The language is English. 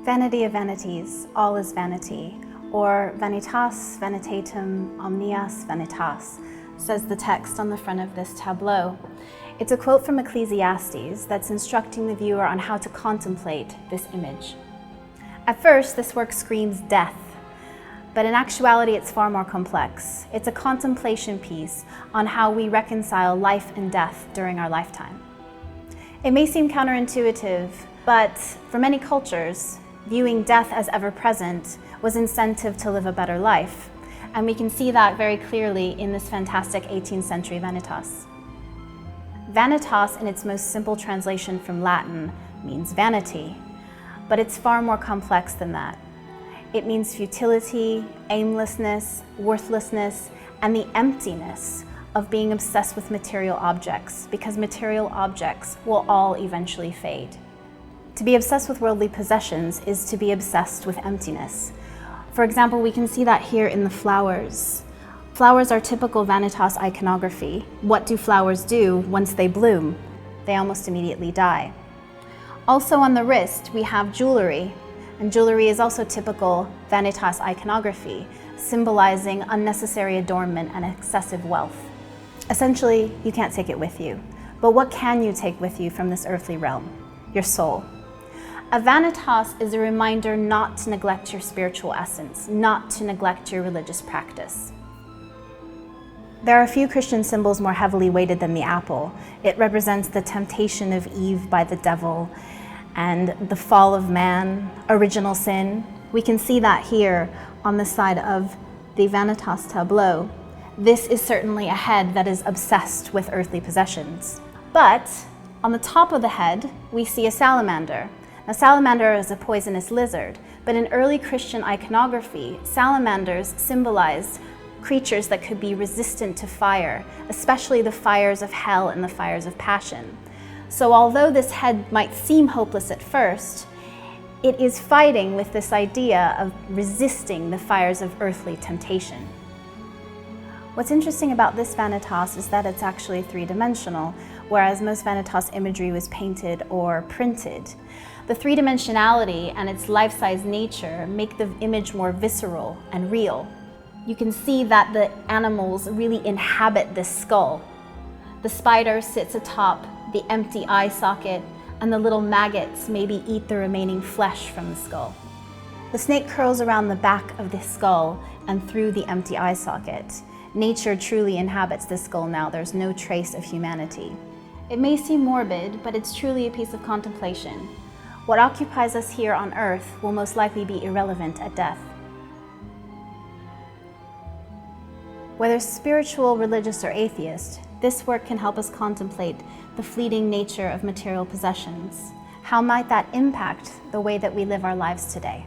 Vanity of vanities, all is vanity, or Vanitas, vanitatum, omnias vanitas, says the text on the front of this tableau. It's a quote from Ecclesiastes that's instructing the viewer on how to contemplate this image. At first, this work screams death, but in actuality, it's far more complex. It's a contemplation piece on how we reconcile life and death during our lifetime. It may seem counterintuitive, but for many cultures, viewing death as ever-present was incentive to live a better life. And we can see that very clearly in this fantastic 18th century Vanitas. Vanitas, in its most simple translation from Latin, means vanity, but it's far more complex than that. It means futility, aimlessness, worthlessness, and the emptiness of being obsessed with material objects, because material objects will all eventually fade. To be obsessed with worldly possessions is to be obsessed with emptiness. For example, we can see that here in the flowers. Flowers are typical Vanitas iconography. What do flowers do once they bloom? They almost immediately die. Also on the wrist, we have jewelry, and jewelry is also typical Vanitas iconography, symbolizing unnecessary adornment and excessive wealth. Essentially, you can't take it with you. But what can you take with you from this earthly realm? Your soul. A Vanitas is a reminder not to neglect your spiritual essence, not to neglect your religious practice. There are a few Christian symbols more heavily weighted than the apple. It represents the temptation of Eve by the devil and the fall of man, original sin. We can see that here on the side of the Vanitas tableau. This is certainly a head that is obsessed with earthly possessions. But on the top of the head, we see a salamander. Now, salamander is a poisonous lizard, but in early Christian iconography, salamanders symbolized creatures that could be resistant to fire, especially the fires of hell and the fires of passion. So although this head might seem hopeless at first, it is fighting with this idea of resisting the fires of earthly temptation. What's interesting about this Vanitas is that it's actually three-dimensional, whereas most Vanitas imagery was painted or printed. The three-dimensionality and its life-size nature make the image more visceral and real. You can see that the animals really inhabit this skull. The spider sits atop the empty eye socket, and the little maggots maybe eat the remaining flesh from the skull. The snake curls around the back of the skull and through the empty eye socket. Nature truly inhabits this skull now. There's no trace of humanity. It may seem morbid, but it's truly a piece of contemplation. What occupies us here on earth will most likely be irrelevant at death. Whether spiritual, religious, or atheist, this work can help us contemplate the fleeting nature of material possessions. How might that impact the way that we live our lives today?